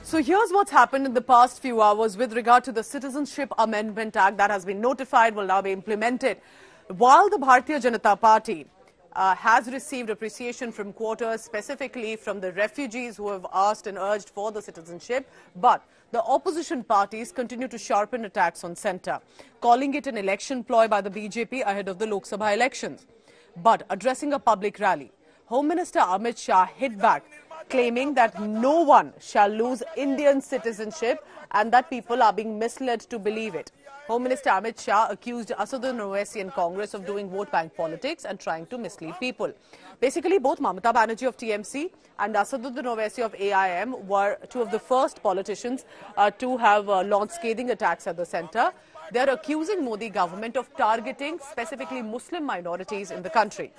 So here's what's happened in the past few hours with regard to the Citizenship Amendment Act that has been notified, will now be implemented. While the Bharatiya Janata Party has received appreciation from quarters, specifically from the refugees who have asked and urged for the citizenship, but the opposition parties continue to sharpen attacks on centre, calling it an election ploy by the BJP ahead of the Lok Sabha elections. But addressing a public rally, Home Minister Amit Shah hit back, claiming that no one shall lose Indian citizenship and that people are being misled to believe it. Home Minister Amit Shah accused Asaduddin Owaisi and Congress of doing vote bank politics and trying to mislead people. Basically, both Mamata Banerjee of TMC and Asaduddin Owaisi of AIM were two of the first politicians to have launched scathing attacks at the centre. They are accusing Modi government of targeting specifically Muslim minorities in the country.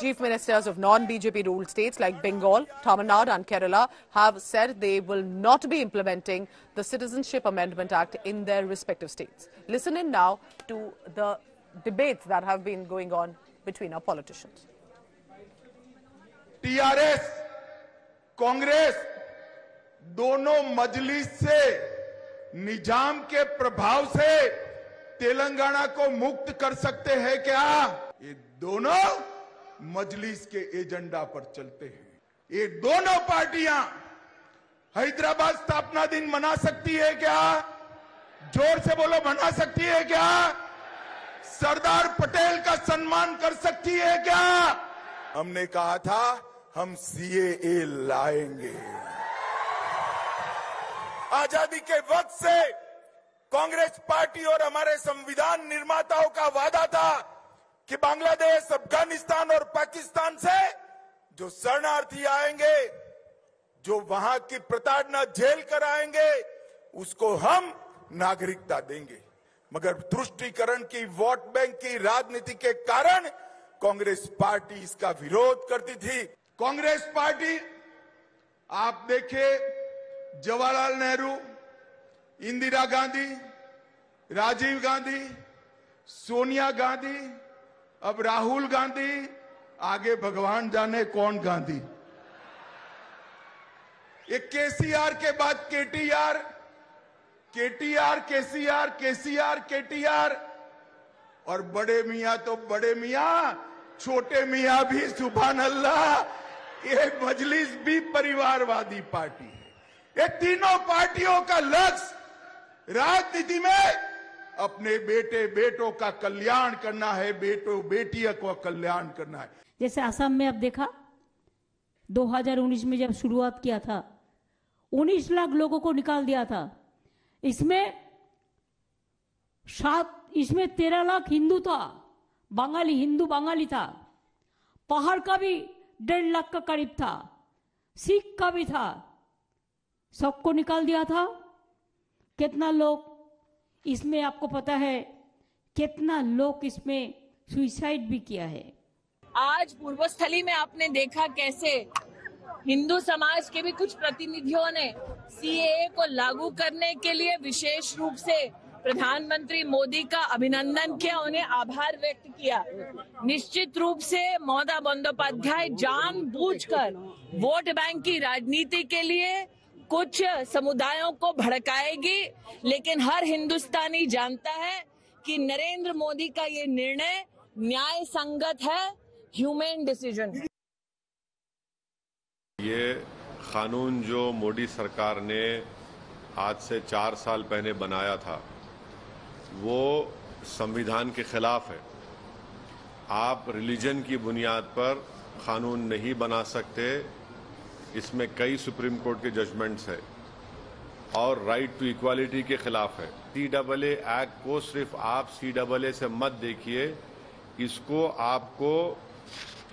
Chief ministers of non-BJP ruled states like Bengal, Tamil Nadu and Kerala have said they will not be implementing the Citizenship Amendment Act in their respective states. Listen in now to the debates that have been going on between our politicians. TRS, Congress दोनों मजलिस से निजाम के प्रभाव से तेलंगाना को मुक्त कर सकते हैं क्या? ये दोनों मजलिस के एजेंडा पर चलते हैं। ये दोनों पार्टियां हैदराबाद स्थापना दिन मना सकती है क्या? जोर से बोलो, मना सकती है क्या? सरदार पटेल का सम्मान कर सकती है क्या? हमने कहा था हम सीएए लाएंगे। आजादी के वक्त से कांग्रेस पार्टी और हमारे संविधान निर्माताओं का वादा था कि बांग्लादेश, अफगानिस्तान और पाकिस्तान से जो शरणार्थी आएंगे, जो वहां की प्रताड़ना झेल कर आएंगे, उसको हम नागरिकता देंगे। मगर तुष्टीकरण की, वोट बैंक की राजनीति के कारण कांग्रेस पार्टी इसका विरोध करती थी। कांग्रेस पार्टी, आप देखिए, जवाहरलाल नेहरू, इंदिरा गांधी, राजीव गांधी, सोनिया गांधी, अब राहुल गांधी, आगे भगवान जाने कौन गांधी। ये केसीआर के बाद KTR, KTR KCR, KCR KTR, और बड़े मियां तो बड़े मियां, छोटे मियां भी सुभान अल्लाह। ये मजलिस भी परिवारवादी पार्टी है। ये तीनों पार्टियों का लक्ष्य राजनीति में अपने बेटे बेटों का कल्याण करना है, बेटों बेटियों को कल्याण करना है। जैसे असम में अब देखा, 2019 में जब शुरुआत किया था, 19 लाख लोगों को निकाल दिया था। इसमें 13 लाख हिंदू था, बंगाली, हिंदू बंगाली था। पहाड़ का भी 1.5 लाख का करीब था, सिख का भी था, सबको निकाल दिया था। कितना लोग इसमें, आपको पता है कितना लोग इसमें सुसाइड भी किया है। आज पूर्वस्थली में आपने देखा कैसे हिंदू समाज के भी कुछ प्रतिनिधियों ने सीएए को लागू करने के लिए विशेष रूप से प्रधानमंत्री मोदी का अभिनंदन किया, उन्हें आभार व्यक्त किया। निश्चित रूप से ममता बंदोपाध्याय जानबूझकर वोट बैंक की राजनीति के लिए कुछ समुदायों को भड़काएगी, लेकिन हर हिंदुस्तानी जानता है कि नरेंद्र मोदी का ये निर्णय न्याय संगत है, ह्यूमन डिसीजन। ये कानून जो मोदी सरकार ने आज से 4 साल पहले बनाया था, वो संविधान के खिलाफ है। आप रिलीजन की बुनियाद पर कानून नहीं बना सकते। इसमें कई सुप्रीम कोर्ट के जजमेंट्स है और राइट टू इक्वालिटी के खिलाफ है। सीएए एक्ट को सिर्फ आप सीएए से मत देखिए, इसको आपको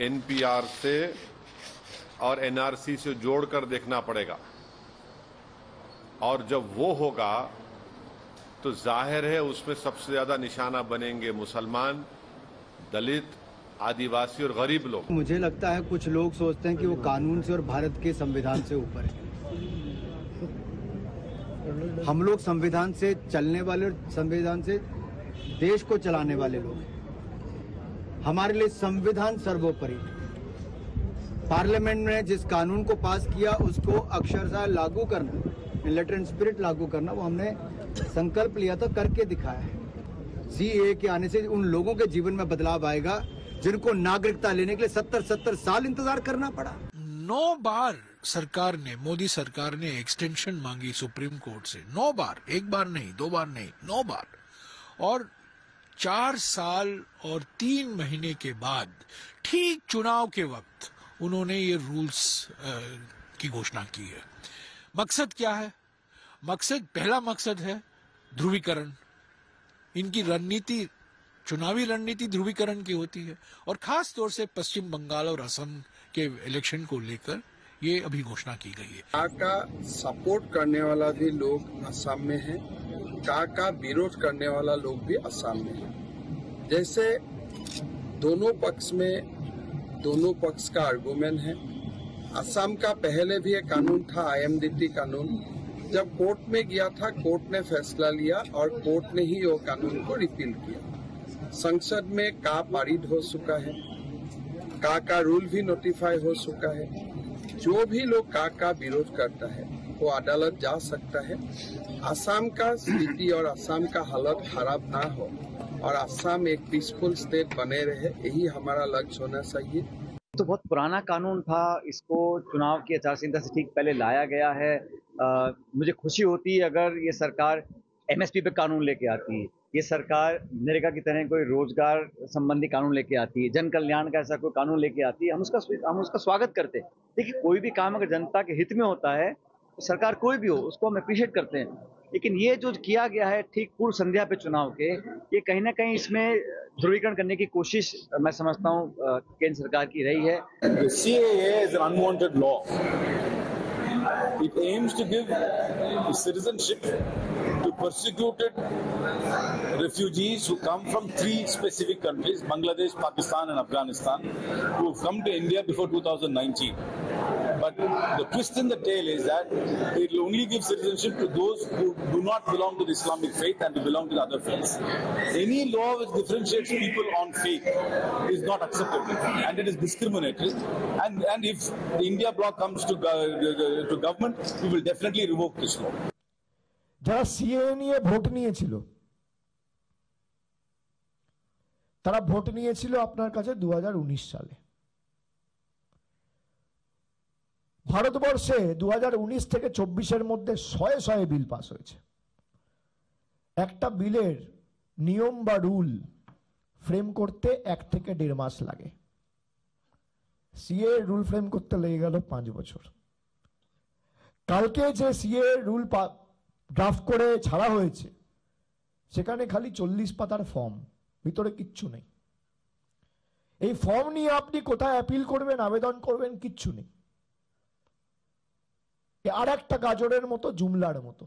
एनपीआर से और एनआरसी से जोड़कर देखना पड़ेगा। और जब वो होगा तो जाहिर है उसमें सबसे ज्यादा निशाना बनेंगे मुसलमान, दलित, आदिवासी और गरीब लोग। मुझे लगता है कुछ लोग सोचते हैं कि वो कानून से और भारत के संविधान से ऊपर है। हम लोग संविधान से चलने वाले और संविधान से देश को चलाने वाले लोग हैं। हमारे लिए संविधान सर्वोपरि। पार्लियामेंट ने जिस कानून को पास किया उसको अक्षरशः लागू करना लेटर एंड स्पिरिट लागू करना, वो हमने संकल्प लिया था, करके दिखाया है। सीएए के आने से उन लोगों के जीवन में बदलाव आएगा जिनको नागरिकता लेने के लिए 70 साल इंतजार करना पड़ा। 9 बार सरकार ने, मोदी सरकार ने एक्सटेंशन मांगी सुप्रीम कोर्ट से, 9 बार, 1 बार नहीं, 2 बार नहीं, 9 बार। और 4 साल और 3 महीने के बाद ठीक चुनाव के वक्त उन्होंने ये रूल्स की घोषणा की है। मकसद क्या है? पहला मकसद है ध्रुवीकरण। इनकी रणनीति, चुनावी रणनीति ध्रुवीकरण की होती है, और खास तौर से पश्चिम बंगाल और असम के इलेक्शन को लेकर ये अभी घोषणा की गई है। का सपोर्ट करने वाला भी लोग असम में है, का विरोध करने वाला लोग भी असम में है। जैसे दोनों पक्ष का आर्गुमेंट है। असम का पहले भी एक कानून था, IMDT कानून। जब कोर्ट में गया था, कोर्ट ने फैसला लिया और कोर्ट ने ही वो कानून को रिपील किया। संसद में का पारित हो चुका है, का रूल भी नोटिफाई हो चुका है। जो भी लोग का विरोध करता है वो अदालत जा सकता है। असम का स्थिति और असम का हालत खराब ना हो और असम एक पीसफुल स्टेट बने रहे, यही हमारा लक्ष्य होना चाहिए। तो बहुत पुराना कानून था, इसको चुनाव की आचार संहिता से ठीक पहले लाया गया है। मुझे खुशी होती है अगर ये सरकार MSP पे कानून लेके आती है, ये सरकार नरेगा की तरह कोई रोजगार संबंधी कानून लेके आती है, जन कल्याण का ऐसा कोई कानून लेके आती है, हम उसका स्वागत करते हैं। देखिए, कोई भी काम अगर जनता के हित में होता है, तो सरकार कोई भी हो उसको हम अप्रिशिएट करते हैं। लेकिन ये जो किया गया है ठीक पूर्व संध्या पे चुनाव के, ये कहीं ना कहीं इसमें ध्रुवीकरण करने की कोशिश मैं समझता हूँ केंद्र सरकार की रही है। CAA is an unwanted law. It aims to give citizenship to persecuted refugees who come from 3 specific countries, Bangladesh, Pakistan and Afghanistan, who have come to India before 2019. But the twist in the tail is that it will only give citizenship to those who do not belong to the Islamic faith and who belong to the other faiths. Any law which differentiates people on faith is not acceptable and it is discriminatory. And if the India bloc comes to government, we will definitely revoke this law. যারা CAA নিয়ে vote নিয়েছিল তারা vote নিয়েছিল আপনার কাছে 2019 সালে। ভারতবর্ষে 2019 থেকে 24-এর মধ্যে শয়ে বিল পাস হয়েছে। একটা বিলের নিয়ম বা রুল ফ্রেম করতে 1 থেকে 1.5 মাস লাগে। সিএ রুল ফ্রেম করতে লেগে গেল 5 বছর। কালকে যে সিএ রুল ড্রাফট করে ছাড়া হয়েছে সেখানে খালি 40 পাতার ফর্ম, ভিতরে কিচ্ছু নেই। এই ফর্ম নিয়ে আপনি কোথায় অ্যাপিল করবেন, আবেদন করবেন, কিচ্ছু নেই। আর একটা গাজরের মতো, জুমলার মতো।